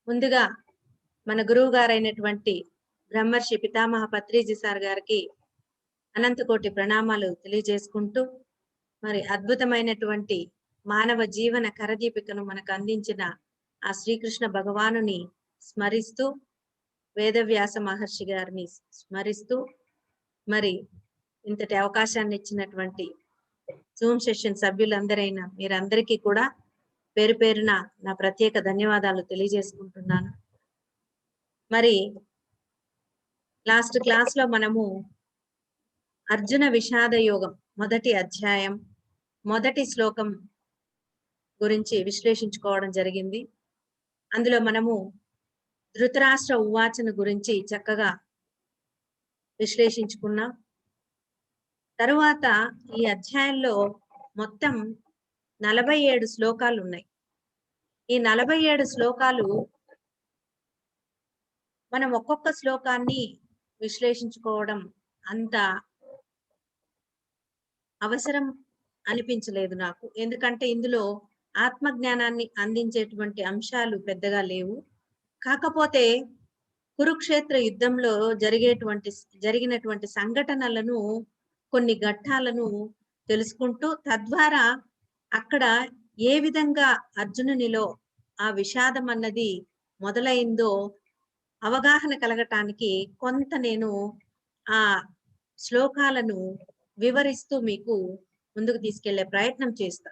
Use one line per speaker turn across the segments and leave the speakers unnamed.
ముందుగా మన గురువు గారైనటువంటి బ్రహ్మర్షి పితామహ పత్రిజీ సార్ గారికి అనంతకోటి ప్రణామాలు తెలియజేసుకుంటూ, మరి అద్భుతమైనటువంటి మానవ జీవన కరదీపికను మనకు అందించిన ఆ శ్రీకృష్ణ భగవానుని స్మరిస్తూ, వేదవ్యాస మహర్షి గారిని స్మరిస్తూ, మరి ఇంతటి అవకాశాన్ని ఇచ్చినటువంటి జూమ్ సెషన్ సభ్యులందరైన మీరందరికీ కూడా పేరు పేరున నా ప్రత్యేక ధన్యవాదాలు తెలియజేసుకుంటున్నాను. మరి లాస్ట్ క్లాస్ లో మనము అర్జున విషాద యోగం మొదటి అధ్యాయం మొదటి శ్లోకం గురించి విశ్లేషించుకోవడం జరిగింది. అందులో మనము ధృతరాష్ట్ర ఉవాచన గురించి చక్కగా విశ్లేషించుకున్నాం. తరువాత ఈ అధ్యాయంలో మొత్తం 47 శ్లోకాలు ఉన్నాయి. ఈ 47 శ్లోకాలు మనం ఒక్కొక్క శ్లోకాన్ని విశ్లేషించుకోవడం అంత అవసరం అనిపించలేదు నాకు. ఎందుకంటే ఇందులో ఆత్మజ్ఞానాన్ని అందించేటువంటి అంశాలు పెద్దగా లేవు. కాకపోతే కురుక్షేత్ర యుద్ధంలో జరిగినటువంటి సంఘటనలను, కొన్ని ఘట్టాలను తెలుసుకుంటూ, తద్వారా అక్కడ ఏ విధంగా అర్జునునిలో ఆ విషాదం అన్నది మొదలైందో అవగాహన కలగటానికి కొంత నేను ఆ శ్లోకాలను వివరిస్తూ మీకు ముందుకు తీసుకెళ్లే ప్రయత్నం చేస్తా.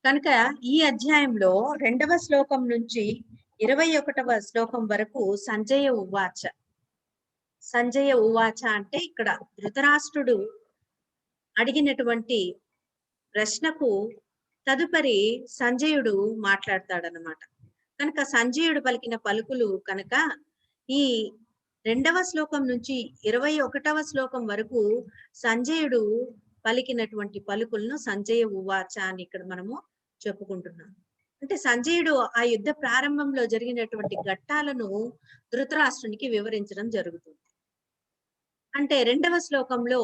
కనుక ఈ అధ్యాయంలో 2వ శ్లోకం నుంచి 21వ శ్లోకం వరకు సంజయ ఉవాచ. సంజయ ఉవాచ అంటే ఇక్కడ ధృతరాష్ట్రుడు అడిగినటువంటి ప్రశ్నకు తదుపరి సంజయుడు మాట్లాడతాడనమాట. కనుక సంజయుడు పలికిన పలుకులు కనుక ఈ 2వ శ్లోకం నుంచి 21వ శ్లోకం వరకు సంజయుడు పలికినటువంటి పలుకులను సంజయ ఉవాచ అని ఇక్కడ మనము చెప్పుకుంటున్నాం. అంటే సంజయుడు ఆ యుద్ధ ప్రారంభంలో జరిగినటువంటి ఘట్టాలను ధృతరాష్ట్రునికి వివరించడం జరుగుతుంది. అంటే 2వ శ్లోకంలో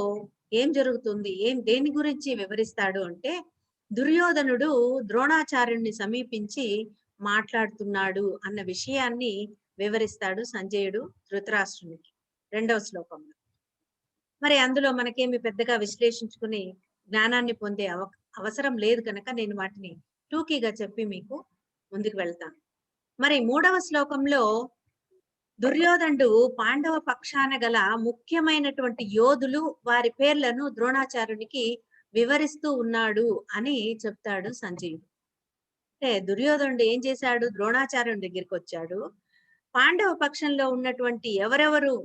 ఏం జరుగుతుంది, దేని గురించి వివరిస్తాడు అంటే, దుర్యోధనుడు ద్రోణాచార్యుడిని సమీపించి మాట్లాడుతున్నాడు అన్న విషయాన్ని వివరిస్తాడు సంజయుడు ధృతరాష్ట్రునికి 2వ శ్లోకంలో. మరి అందులో మనకేమి పెద్దగా విశ్లేషించుకుని జ్ఞానాన్ని పొందే అవసరం లేదు కనుక నేను వాటిని టూకీగా చెప్పి మీకు ముందుకు వెళ్తాను. మరి 3వ శ్లోకంలో దుర్యోధనుడు పాండవ పక్షాన గల ముఖ్యమైనటువంటి యోధులు, వారి పేర్లను ద్రోణాచార్యునికి వివరిస్తూ ఉన్నాడు అని చెప్తాడు సంజయుడు. అంటే దుర్యోధనుడు ఏం చేశాడు, ద్రోణాచార్యుని దగ్గరికి వచ్చాడు. పాండవ పక్షంలో ఉన్నటువంటి ఎవరెవరు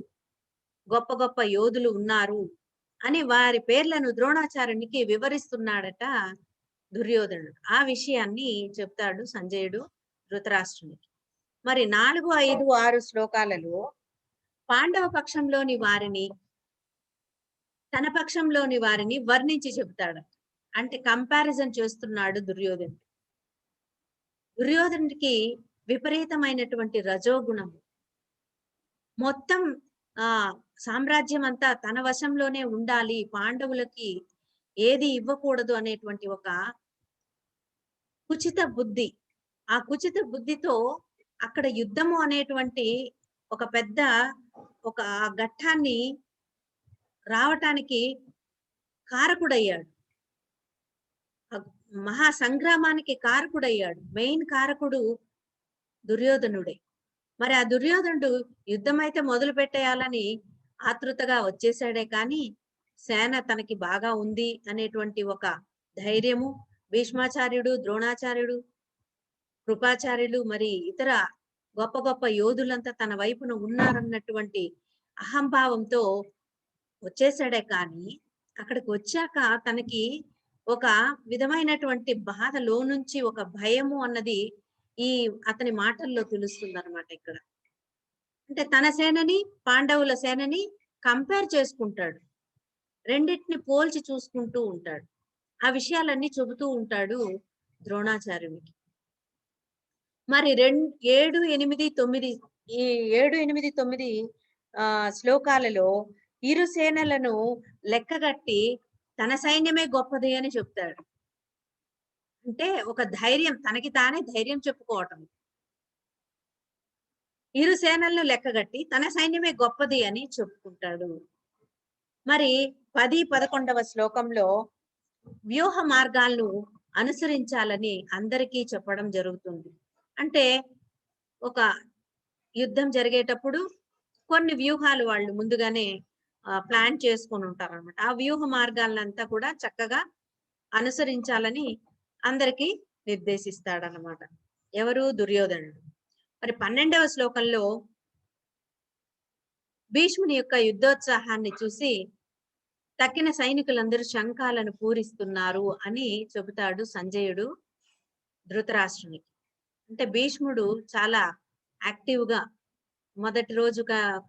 గొప్ప గొప్ప యోధులు ఉన్నారు అని వారి పేర్లను ద్రోణాచార్యునికి వివరిస్తున్నాడట దుర్యోధనుడు. ఆ విషయాన్ని చెప్తాడు సంజయుడు ధృతరాష్ట్రునికి. మరి 4, 5, 6 శ్లోకాలలో పాండవ పక్షంలోని వారిని, తన పక్షంలోని వారిని వర్ణించి చెబుతాడు. అంటే కంపారిజన్ చేస్తున్నాడు దుర్యోధనుడు. దుర్యోధనుడికి విపరీతమైనటువంటి రజోగుణము, మొత్తం సామ్రాజ్యం అంతా తన వశంలోనే ఉండాలి, పాండవులకి ఏది ఇవ్వకూడదు అనేటువంటి ఒక కుచిత బుద్ధి. ఆ కుచిత బుద్ధితో అక్కడ యుద్ధము అనేటువంటి ఒక పెద్ద ఒక ఘట్టాన్ని రావటానికి కారకుడయ్యాడు. మహా సంగ్రామానికి కారకుడయ్యాడు. మెయిన్ కారకుడు దుర్యోధనుడే. మరి ఆ దుర్యోధనుడు యుద్ధం అయితే మొదలు పెట్టేయాలని ఆతృతగా వచ్చేసాడే కానీ, సేన తనకి బాగా ఉంది అనేటువంటి ఒక ధైర్యము, భీష్మాచార్యుడు, ద్రోణాచార్యుడు, కృపాచార్యులు, మరి ఇతర గొప్ప గొప్ప యోధులంతా తన వైపున ఉన్నారన్నటువంటి అహంభావంతో వచ్చేసాడే కానీ, అక్కడికి వచ్చాక తనకి ఒక విధమైనటువంటి బాధలో నుంచి ఒక భయము అన్నది ఈ అతని మాటల్లో తెలుస్తుంది అనమాట ఇక్కడ. అంటే తన సేనని, పాండవుల సేనని కంపేర్ చేసుకుంటాడు, రెండింటిని పోల్చి చూసుకుంటూ ఉంటాడు. ఆ విషయాలన్నీ చెబుతూ ఉంటాడు ద్రోణాచార్యునికి. మరి 7, 8, 9 ఈ 7, 8, 9 శ్లోకాలలో ఇరు సేనలను లెక్కగట్టి తన సైన్యమే గొప్పది అని చెప్తాడు. అంటే ఒక ధైర్యం, తనకి తానే ధైర్యం చెప్పుకోవటం. ఇరు సేనలను లెక్కగట్టి తన సైన్యమే గొప్పది అని చెప్పుకుంటాడు. మరి 10, 11వ శ్లోకంలో వ్యూహ మార్గాలను అనుసరించాలని అందరికీ చెప్పడం జరుగుతుంది. అంటే ఒక యుద్ధం జరిగేటప్పుడు కొన్ని వ్యూహాలు వాళ్ళు ముందుగానే ప్లాన్ చేసుకొని ఉంటారన్నమాట. ఆ వ్యూహ మార్గాలనంతా కూడా చక్కగా అనుసరించాలని అందరికీ నిర్దేశిస్తాడన్నమాట. ఎవరు? దుర్యోధనుడు. మరి 12వ శ్లోకంలో భీష్ముని యొక్క యుద్ధోత్సాహాన్ని చూసి తక్కిన సైనికులందరూ శంఖాలను పూరిస్తున్నారు అని చెబుతాడు సంజయుడు ధృతరాష్ట్రునికి. అంటే భీష్ముడు చాలా యాక్టివ్ గా మొదటి రోజు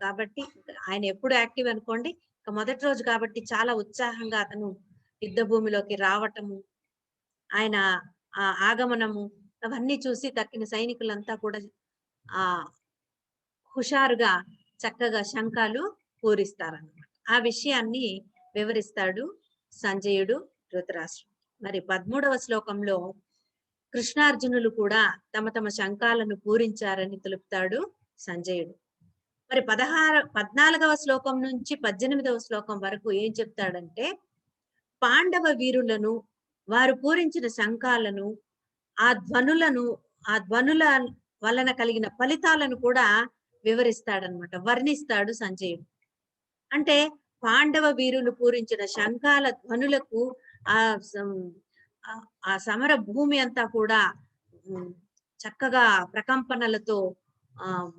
కాబట్టి ఆయన ఎప్పుడు యాక్టివ్ అనుకోండి. మొదటి రోజు కాబట్టి చాలా ఉత్సాహంగా అతను యుద్ధ భూమిలోకి రావటము, ఆయన ఆగమనము అవన్నీ చూసి తక్కిన సైనికులంతా కూడా ఆ హుషారుగా చక్కగా శంఖాలు పూరిస్తారన్నమాట. ఆ విషయాన్ని వివరిస్తాడు సంజయుడు ధృతరాష్ట్రుడు. మరి 13వ శ్లోకంలో కృష్ణార్జునులు కూడా తమ తమ శంఖాలను పూరించారని తెలుపుతాడు సంజయుడు. మరి 14వ శ్లోకం నుంచి 18వ శ్లోకం వరకు ఏం చెప్తాడంటే పాండవ వీరులను వారు పూరించిన శంఖాలను ఆ ధ్వనుల వలన కలిగిన ఫలితాలను కూడా వివరిస్తాడనమాట, వర్ణిస్తాడు సంజయుడు. అంటే పాండవ వీరులు పూరించిన శంఖాల ధ్వనులకు ఆ ఆ సమర భూమి అంతా కూడా చక్కగా ప్రకంపనలతో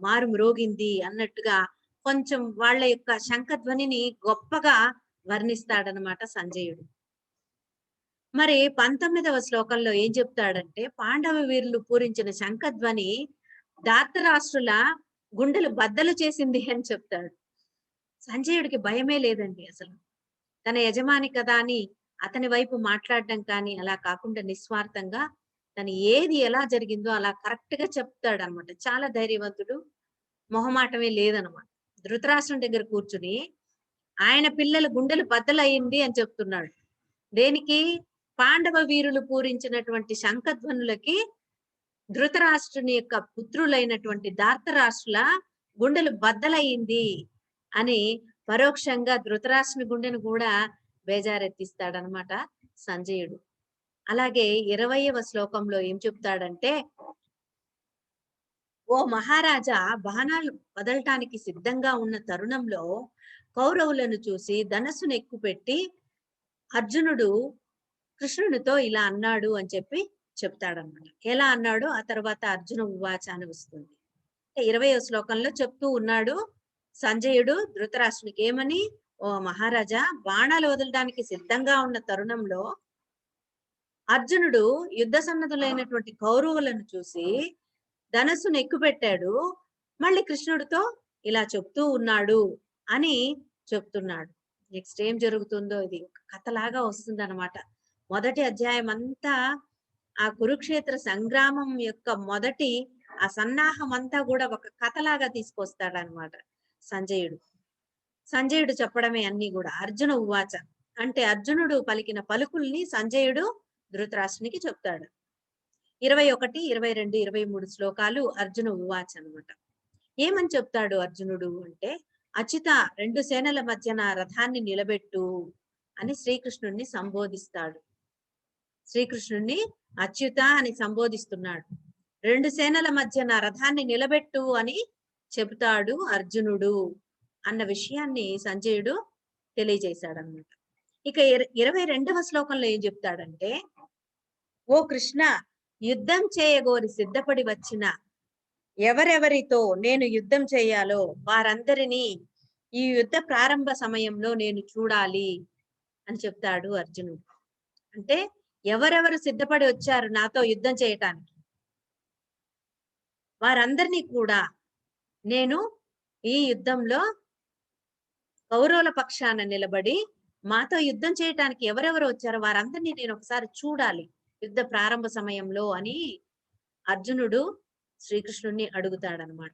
మారు మ్రోగింది అన్నట్టుగా కొంచెం వాళ్ళ యొక్క శంఖధ్వనిని గొప్పగా వర్ణిస్తాడనమాట సంజయుడు. మరి 19వ శ్లోకంలో ఏం చెప్తాడంటే పాండవ వీరులు పూరించిన శంఖధ్వని ధార్తరాష్ట్రుల గుండెలు బద్దలు చేసింది అని చెప్తాడు. సంజయుడికి భయమే లేదండి అసలు. తన యజమాని కదా అని అతని వైపు మాట్లాడడం కానీ అలా కాకుండా నిస్వార్థంగా తను ఏది ఎలా జరిగిందో అలా కరెక్ట్ గా చెప్తాడనమాట. చాలా ధైర్యవంతుడు, మొహమాటమే లేదనమాట. ధృతరాష్ట్రం దగ్గర కూర్చుని ఆయన పిల్లల గుండెలు బద్దలయ్యింది అని చెప్తున్నాడు. దేనికి? పాండవ వీరులు పూరించినటువంటి శంఖధ్వనులకి ధృతరాష్ట్రుని యొక్క పుత్రులైనటువంటి ధార్తరాష్ట్రుల గుండెలు బద్దలయ్యింది అని పరోక్షంగా ధృతరాష్ట్రుని గుండెను కూడా బేజారెత్తిస్తాడనమాట సంజయుడు. అలాగే 20వ శ్లోకంలో ఏం చెప్తాడంటే ఓ మహారాజా, బాణాలు వదలటానికి సిద్ధంగా ఉన్న తరుణంలో కౌరవులను చూసి ధనస్సును ఎక్కుపెట్టి అర్జునుడు కృష్ణునితో ఇలా అన్నాడు అని చెప్పి చెప్తాడన్నమాట. ఎలా అన్నాడు ఆ తర్వాత అర్జున ఉవాచ అని వస్తుంది. 20వ శ్లోకంలో చెప్తూ ఉన్నాడు సంజయుడు ధృతరాష్ట్రునికి ఏమని, ఓ మహారాజా, బాణాలు వదలడానికి సిద్ధంగా ఉన్న తరుణంలో అర్జునుడు యుద్ధ సన్నద్ధులైనటువంటి కౌరవులను చూసి ధనస్సును ఎక్కుపెట్టాడు, మళ్ళీ కృష్ణుడితో ఇలా చెప్తూ ఉన్నాడు అని చెప్తున్నాడు. నెక్స్ట్ ఏం జరుగుతుందో ఇది కథలాగా వస్తుంది అనమాట. మొదటి అధ్యాయం అంతా ఆ కురుక్షేత్ర సంగ్రామం యొక్క మొదటి ఆ సన్నాహం అంతా కూడా ఒక కథలాగా తీసుకొస్తాడనమాట సంజయుడు. సంజయుడు చెప్పడమే అన్ని కూడా. అర్జున ఉవాచ అంటే అర్జునుడు పలికిన పలుకుల్ని సంజయుడు ధృతరాష్ట్రునికి చెప్తాడు. 21, 22, 23 శ్లోకాలు అర్జున ఉవాచ అనమాట. ఏమని చెప్తాడు అర్జునుడు అంటే, అచిత, 2 సేనల మధ్యన రథాన్ని నిలబెట్టు అని శ్రీకృష్ణుడిని సంబోధిస్తాడు. శ్రీకృష్ణుడిని అచ్యుత అని సంబోధిస్తున్నాడు. 2 సేనల మధ్యన రథాన్ని నిలబెట్టు అని చెబుతాడు అర్జునుడు అన్న విషయాన్ని సంజయుడు తెలియజేశాడనమాట. ఇక 22వ శ్లోకంలో ఏం చెప్తాడంటే, ఓ కృష్ణ, యుద్ధం చేయగోరి సిద్ధపడి వచ్చిన ఎవరెవరితో నేను యుద్ధం చేయాలో వారందరినీ ఈ యుద్ధ ప్రారంభ సమయంలో నేను చూడాలి అని చెప్తాడు అర్జునుడు. అంటే ఎవరెవరు సిద్ధపడి వచ్చారు నాతో యుద్ధం చేయటానికి వారందరినీ కూడా నేను ఈ యుద్ధంలో కౌరవుల పక్షాన నిలబడి మాతో యుద్ధం చేయటానికి ఎవరెవరు వచ్చారో వారందరినీ నేను ఒకసారి చూడాలి యుద్ధ ప్రారంభ సమయంలో అని అర్జునుడు శ్రీకృష్ణుడిని అడుగుతాడనమాట.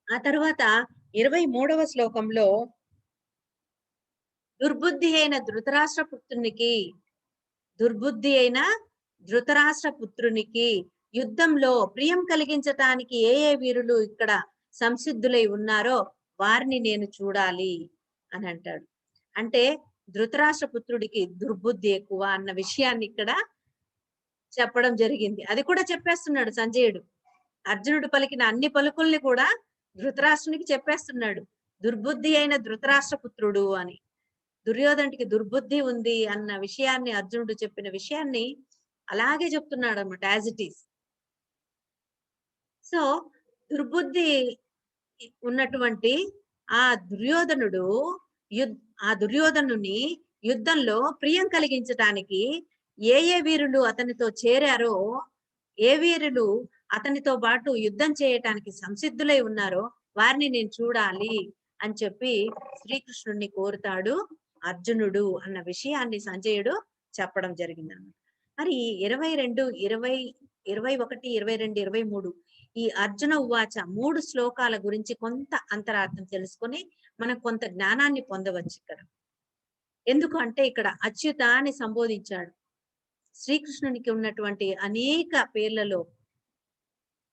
ఆ తర్వాత 23వ శ్లోకంలో దుర్బుద్ధి అయిన ధృతరాష్ట్ర పుత్రునికి యుద్ధంలో ప్రియం కలిగించటానికి ఏ ఏ వీరులు ఇక్కడ సంసిద్ధులై ఉన్నారో వారిని నేను చూడాలి అని అంటాడు. అంటే ధృతరాష్ట్ర పుత్రుడికి దుర్బుద్ధి ఎక్కువ అన్న విషయాన్ని ఇక్కడ చెప్పడం జరిగింది. అది కూడా చెప్పేస్తున్నాడు సంజయుడు. అర్జునుడు పలికిన అన్ని పలుకుల్ని కూడా ధృతరాష్ట్రునికి చెప్పేస్తున్నాడు. దుర్బుద్ధి అయిన ధృతరాష్ట్ర పుత్రుడు అని. దుర్యోధనుడికి దుర్బుద్ధి ఉంది అన్న విషయాన్ని అర్జునుడు చెప్పిన విషయాన్ని అలాగే చెప్తున్నాడు అనమాట యాజ్ ఇట్ ఈస్. సో దుర్బుద్ధి ఉన్నటువంటి ఆ దుర్యోధనుడు ఆ దుర్యోధనుని యుద్ధంలో ప్రియం కలిగించటానికి ఏ ఏ వీరులు అతనితో చేరారో, ఏ వీరులు అతనితో పాటు యుద్ధం చేయటానికి సంసిద్ధులై ఉన్నారో వారిని నేను చూడాలి అని చెప్పి శ్రీకృష్ణుడిని కోరుతాడు అర్జునుడు అన్న విషయాన్ని సంజయుడు చెప్పడం జరిగింది అన్నమాట. మరి 22, 20, 21, 22, 23 ఈ అర్జున ఉవాచ 3 శ్లోకాల గురించి కొంత అంతరార్థం తెలుసుకొని మనం కొంత జ్ఞానాన్ని పొందవచ్చు ఇక్కడ. ఎందుకు అంటే ఇక్కడ అచ్యుత అని సంబోధించాడు. శ్రీకృష్ణునికి ఉన్నటువంటి అనేక పేర్లలో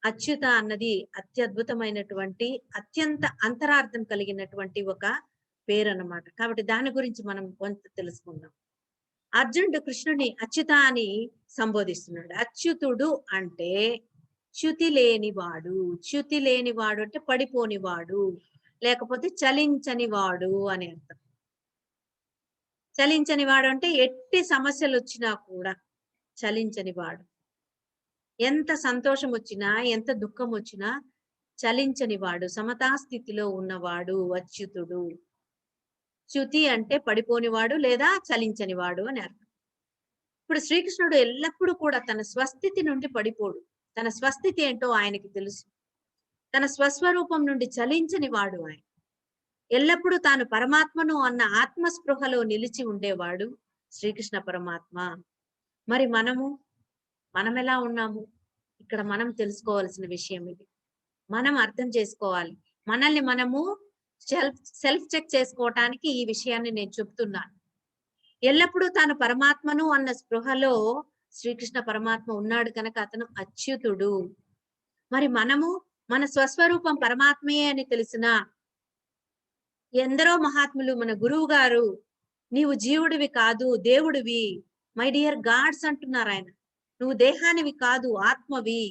అచ్యుత అన్నది అత్యద్భుతమైనటువంటి అత్యంత అంతరార్థం కలిగినటువంటి ఒక పేరు అన్నమాట. కాబట్టి దాని గురించి మనం కొంత తెలుసుకుందాం. అర్జునుడు కృష్ణుని అచ్యుత అని సంబోధిస్తున్నాడు. అచ్యుతుడు అంటే చ్యుతి లేనివాడు. చ్యుతి లేనివాడు అంటే పడిపోనివాడు, లేకపోతే చలించని వాడు అని అర్థం. చలించని వాడు అంటే ఎట్టి సమస్యలు వచ్చినా కూడా చలించని వాడు. ఎంత సంతోషం వచ్చినా, ఎంత దుఃఖం వచ్చినా చలించని వాడు, సమతాస్థితిలో ఉన్నవాడు అచ్యుతుడు. చ్యుతి అంటే పడిపోనివాడు లేదా చలించని వాడు అని అర్థం. ఇప్పుడు శ్రీకృష్ణుడు ఎల్లప్పుడూ కూడా తన స్వస్థితి నుండి పడిపోడు. తన స్వస్థితి ఏంటో ఆయనకి తెలుసు. తన స్వస్వరూపం నుండి చలించని వాడు ఆయన. ఎల్లప్పుడూ తాను పరమాత్మను అన్న ఆత్మస్పృహలో నిలిచి ఉండేవాడు శ్రీకృష్ణ పరమాత్మ. మరి మనం ఎలా ఉన్నాము? ఇక్కడ మనం తెలుసుకోవాల్సిన విషయం ఇది. మనం అర్థం చేసుకోవాలి. మనల్ని మనము సెల్ఫ్ చెక్ చేసుకోవటానికి ఈ విషయాన్ని నేను చెప్తున్నాను. ఎల్లప్పుడూ తాను పరమాత్మను అన్న స్పృహలో శ్రీకృష్ణ పరమాత్మ ఉన్నాడు కనుక అతను అచ్యుతుడు. మరి మన స్వస్వరూపం పరమాత్మయే అని తెలిసిన ఎందరో మహాత్ములు, మన గురువు గారు నీవు జీవుడివి కాదు దేవుడివి, మై డియర్ గాడ్స్ అంటున్నారు ఆయన. నువ్వు దేహానివి కాదు ఆత్మవి,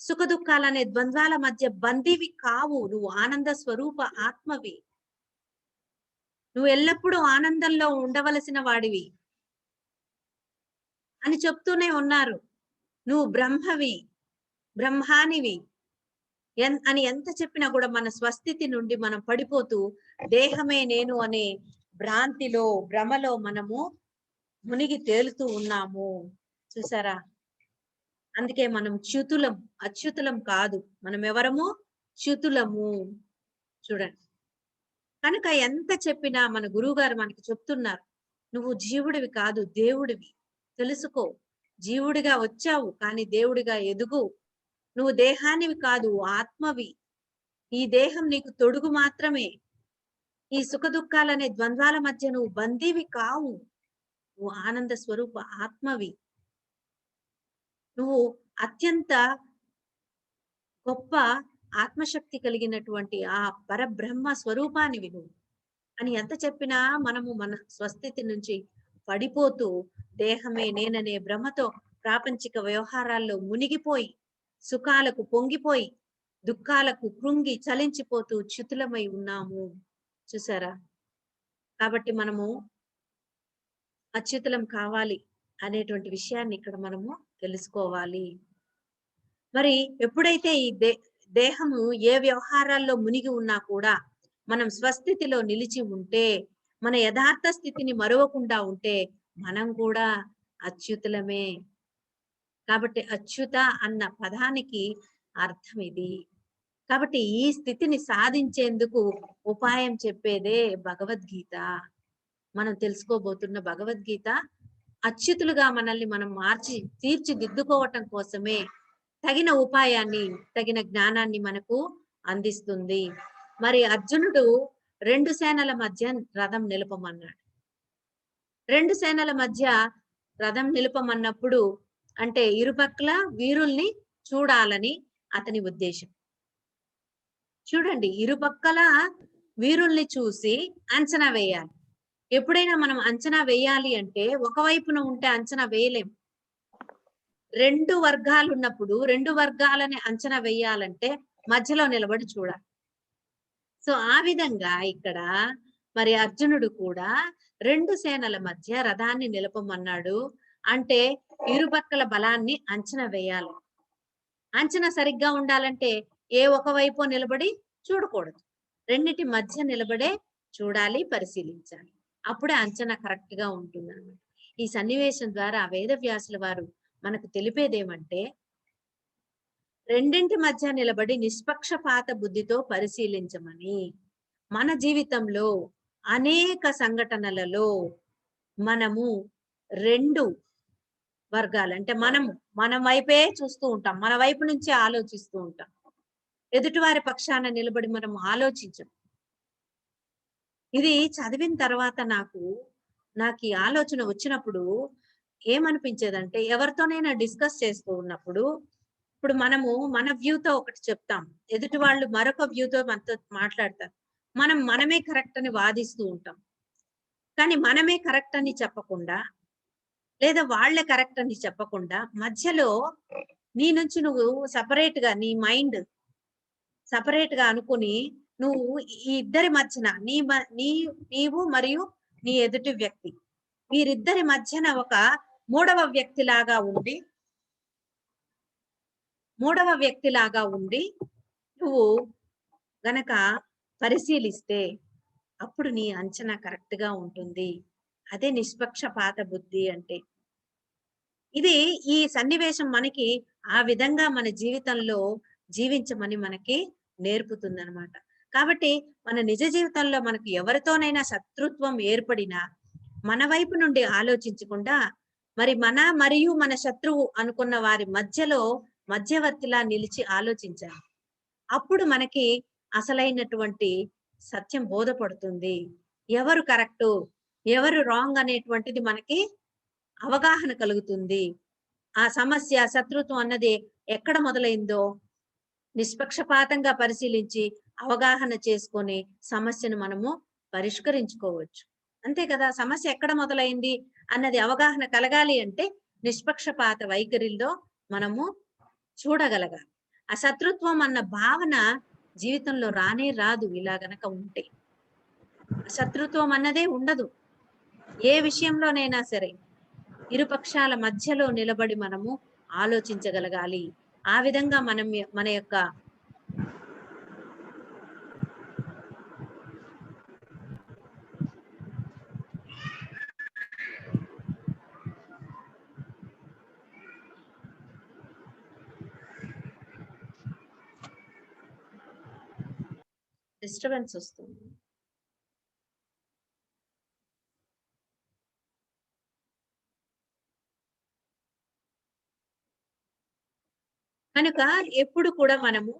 సుఖ దుఃఖాలనే ద్వంద్వాల మధ్య బందీవి కావు, నువ్వు ఆనంద స్వరూప ఆత్మవి, నువ్వు ఎల్లప్పుడూ ఆనందంలో ఉండవలసిన వాడివి అని చెప్తూనే ఉన్నారు. నువ్వు బ్రహ్మవి, బ్రహ్మానివి అని ఎంత చెప్పినా కూడా మన స్వస్థితి నుండి మనం పడిపోతూ దేహమే నేను అనే భ్రాంతిలో, భ్రమలో మనము మునిగి తేలుతూ ఉన్నాము. చూసారా? అందుకే మనం చ్యుతులం, అచ్యుతులం కాదు. మనం ఎవరము? చ్యుతులము. చూడండి. కనుక ఎంత చెప్పినా మన గురువు గారు మనకి చెప్తున్నారు, నువ్వు జీవుడివి కాదు దేవుడివి, తెలుసుకో. జీవుడిగా వచ్చావు కానీ దేవుడిగా ఎదుగు. నువ్వు దేహానివి కాదు ఆత్మవి. ఈ దేహం నీకు తొడుగు మాత్రమే. ఈ సుఖ దుఃఖాలనే ద్వంద్వాల మధ్య నువ్వు బందీవి కావు. నువ్వు ఆనంద స్వరూప ఆత్మవి. నువ్వు అత్యంత గొప్ప ఆత్మశక్తి కలిగినటువంటి ఆ పరబ్రహ్మ స్వరూపానివి నువ్వు అని ఎంత చెప్పినా మనము మన స్వస్థితి నుంచి పడిపోతూ దేహమే నేననే భ్రమతో ప్రాపంచిక వ్యవహారాల్లో మునిగిపోయి, సుఖాలకు పొంగిపోయి, దుఃఖాలకు కృంగి చలించిపోతూ చ్యుతులమై ఉన్నాము. చూసారా? కాబట్టి మనము అచ్యుతులం కావాలి అనేటువంటి విషయాన్ని ఇక్కడ మనము తెలుసుకోవాలి. మరి ఎప్పుడైతే ఈ దేహము ఏ వ్యవహారాల్లో మునిగి ఉన్నా కూడా మనం స్వస్థితిలో నిలిచి ఉంటే, మన యథార్థ స్థితిని మరవకుండా ఉంటే మనం కూడా అచ్యుతులమే. కాబట్టి అచ్యుత అన్న పదానికి అర్థం ఇది. కాబట్టి ఈ స్థితిని సాధించేందుకు ఉపాయం చెప్పేదే భగవద్గీత. మనం తెలుసుకోబోతున్న భగవద్గీత అచ్యుతులుగా మనల్ని మనం తీర్చిదిద్దుకోవటం కోసమే తగిన ఉపాయాన్ని, తగిన జ్ఞానాన్ని మనకు అందిస్తుంది. మరి అర్జునుడు 2 సేనల మధ్య రథం నిలపమన్నాడు. 2 సేనల మధ్య రథం నిలపమన్నప్పుడు అంటే ఇరుపక్కల వీరుల్ని చూడాలని అతని ఉద్దేశం. చూడండి, ఇరుపక్కల వీరుల్ని చూసి అంచనా వేయాలి. ఎప్పుడైనా మనం అంచనా వేయాలి అంటే ఒకవైపున ఉంటే అంచనా వేయలేం. 2 వర్గాలున్నప్పుడు 2 వర్గాలని అంచనా వేయాలంటే మధ్యలో నిలబడి చూడాలి. సో, ఆ విధంగా ఇక్కడ మరి అర్జునుడు కూడా 2 సేనల మధ్య రథాన్ని నిలపమన్నాడు. అంటే ఇరుపక్కల బలాన్ని అంచనా వేయాలి. అంచనా సరిగ్గా ఉండాలంటే ఏ ఒక వైపో నిలబడి చూడకూడదు. రెండిటి మధ్య నిలబడే చూడాలి, పరిశీలించాలి. అప్పుడే అంచనా కరెక్ట్‌గా ఉంటుందన్నమాట. ఈ సన్నివేశం ద్వారా వేదవ్యాసుల వారు మనకు తెలిపేదేమంటే, రెండింటి మధ్య నిలబడి నిష్పక్షపాత బుద్ధితో పరిశీలించమని. మన జీవితంలో అనేక సంఘటనలలో మనము 2 వర్గాలు అంటే మన వైపే చూస్తూ ఉంటాం. మన వైపు నుంచే ఆలోచిస్తూ ఉంటాం. ఎదుటివారి పక్షాన నిలబడి మనం ఆలోచించం. ఇది చదివిన తర్వాత నాకీ ఆలోచన వచ్చినప్పుడు ఏమనిపించేదంటే, ఎవరితోనైనా డిస్కస్ చేస్తూ ఉన్నప్పుడు, ఇప్పుడు మనము మన వ్యూతో ఒకటి చెప్తాం. ఎదుటి వాళ్ళు మరొక వ్యూతో మనతో మాట్లాడతారు. మనమే కరెక్ట్ అని వాదిస్తూ ఉంటాం. కానీ మనమే కరెక్ట్ అని చెప్పకుండా, లేదా వాళ్ళే కరెక్ట్ అని చెప్పకుండా, మధ్యలో నీ నుంచి నువ్వు సెపరేట్‌గా నీ మైండ్ సెపరేట్‌గా అనుకుని, నువ్వు ఈ ఇద్దరి మధ్యన నీవు మరియు నీ ఎదుటి వ్యక్తి. వీరిద్దరి మధ్యన ఒక మూడవ వ్యక్తిలాగా ఉండి మూడవ వ్యక్తిలాగా ఉండి నువ్వు గనక పరిశీలిస్తే అప్పుడు నీ అంచనా కరెక్ట్‌గా ఉంటుంది. అదే నిష్పక్షపాత బుద్ధి అంటే. ఈ సన్నివేశం మనకి ఆ విధంగా మన జీవితంలో జీవించమని మనకి నేర్పుతుందనమాట. కాబట్టి మన నిజ జీవితంలో మనకు ఎవరితోనైనా శత్రుత్వం ఏర్పడినా, మన వైపు నుండి ఆలోచించకుండా, మరి మరియు మన శత్రువు అనుకున్న వారి మధ్యలో మధ్యవర్తిలా నిలిచి ఆలోచించాలి. అప్పుడు మనకి అసలైనటువంటి సత్యం బోధపడుతుంది. ఎవరు కరెక్టు, ఎవరు రాంగ్ అనేటువంటిది మనకి అవగాహన కలుగుతుంది. ఆ సమస్య, శత్రుత్వం అన్నది ఎక్కడ మొదలైందో నిష్పక్షపాతంగా పరిశీలించి, అవగాహన చేసుకొని సమస్యను మనము పరిష్కరించుకోవచ్చు. అంతే కదా! సమస్య ఎక్కడ మొదలైంది అన్నది అవగాహన కలగాలి అంటే నిష్పక్షపాత వైఖరిలో మనము చూడగలగాలి. ఆ శత్రుత్వం అన్న భావన జీవితంలో రానే రాదు ఇలా గనక ఉంటే. శత్రుత్వం అన్నదే ఉండదు. ఏ విషయంలోనైనా సరే. ఇరుపక్షాల మధ్యలో నిలబడి మనము ఆలోచించగలగాలి. ఆ విధంగా మన యొక్క డిస్టర్బెన్స్ వస్తుంది. కనుక ఎప్పుడు కూడా మనము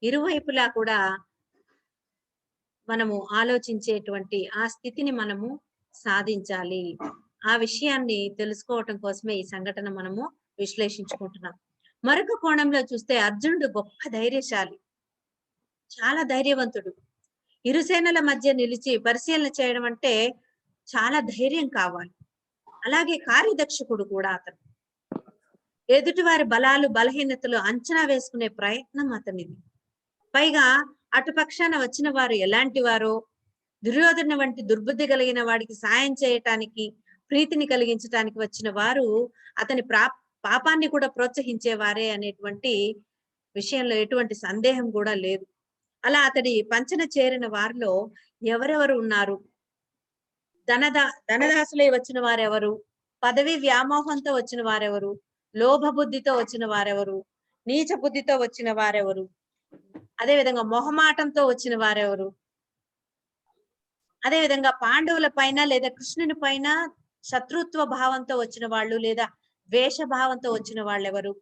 ఇరువైపులా కూడా మనము ఆలోచించేటువంటి ఆ స్థితిని మనము సాధించాలి. ఆ విషయాన్ని తెలుసుకోవటం కోసమే ఈ సంఘటన మనము విశ్లేషించుకుంటున్నాం. మరొక కోణంలో చూస్తే అర్జునుడు గొప్ప ధైర్యశాలి. చాలా ధైర్యవంతుడు. ఇరు సేనల మధ్య నిలిచి పరిశీలన చేయడం అంటే చాలా ధైర్యం కావాలి. అలాగే కార్యదక్షకుడు కూడా అతను. ఎదుటివారి బలాలు, బలహీనతలు అంచనా వేసుకునే ప్రయత్నం అతనిది. పైగా అటుపక్షాన వచ్చిన వారు ఎలాంటి వారో, దుర్యోధన వంటి దుర్బుద్ధి కలిగిన వాడికి సాయం చేయటానికి, ప్రీతిని కలిగించటానికి వచ్చిన వారు అతని పాపాన్ని కూడా ప్రోత్సహించేవారే అనేటువంటి విషయంలో ఎటువంటి సందేహం కూడా లేదు. అలా అతడి పంచన చేరిన వారిలో ఎవరెవరు ఉన్నారు? ధనదాసులై వచ్చిన వారెవరు? పదవి వ్యామోహంతో వచ్చిన వారెవరు? లోభ బుద్ధితో వచ్చిన వారెవరు? నీచ బుద్ధితో వచ్చిన వారెవరు? అదే విధంగా మొహమాటంతో వచ్చిన వారెవరు? అదే విధంగా పాండవుల పైన లేదా కృష్ణుని పైన శత్రుత్వ భావంతో వచ్చిన వాళ్ళు, లేదా ద్వేష భావంతో వచ్చిన వాళ్ళెవరు?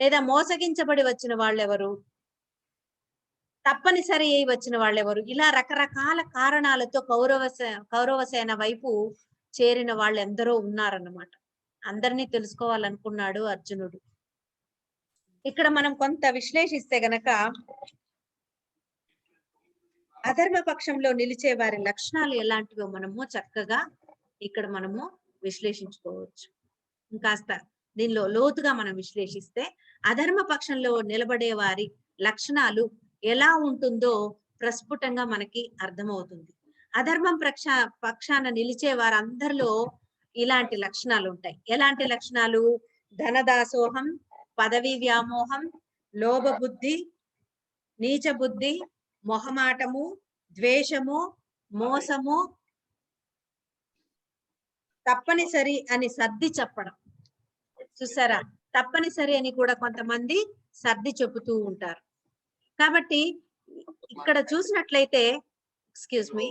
లేదా మోసగించబడి వచ్చిన వాళ్ళెవరు? తప్పనిసరి అయి వచ్చిన వాళ్ళెవరు? ఇలా రకరకాల కారణాలతో కౌరవ సేన వైపు చేరిన వాళ్ళెందరో ఉన్నారన్నమాట. అందరినీ తెలుసుకోవాలనుకున్నాడు అర్జునుడు. ఇక్కడ మనం కొంత విశ్లేషిస్తే గనక అధర్మ పక్షంలో నిలిచే వారి లక్షణాలు ఎలాంటివో మనము చక్కగా ఇక్కడ మనము విశ్లేషించుకోవచ్చు. ఇంకాస్త దీనిలో లోతుగా మనం విశ్లేషిస్తే అధర్మ పక్షంలో నిలబడే వారి లక్షణాలు ఎలా ఉంటుందో ప్రస్ఫుటంగా మనకి అర్థమవుతుంది. అధర్మం పక్షాన నిలిచే వారందరిలో ఇలాంటి లక్షణాలు ఉంటాయి. ఎలాంటి లక్షణాలు? ధనదాసోహం, పదవి వ్యామోహం, లోభ బుద్ధి, నీచ బుద్ధి, మొహమాటము, ద్వేషము, మోసము, తప్పనిసరి అని సర్ది చెప్పడం. చూసారా, తప్పనిసరి అని కూడా కొంతమంది సర్ది చెబుతూ ఉంటారు. కాబట్టి ఇక్కడ చూసినట్లయితే ఎక్స్క్యూజ్ మీ,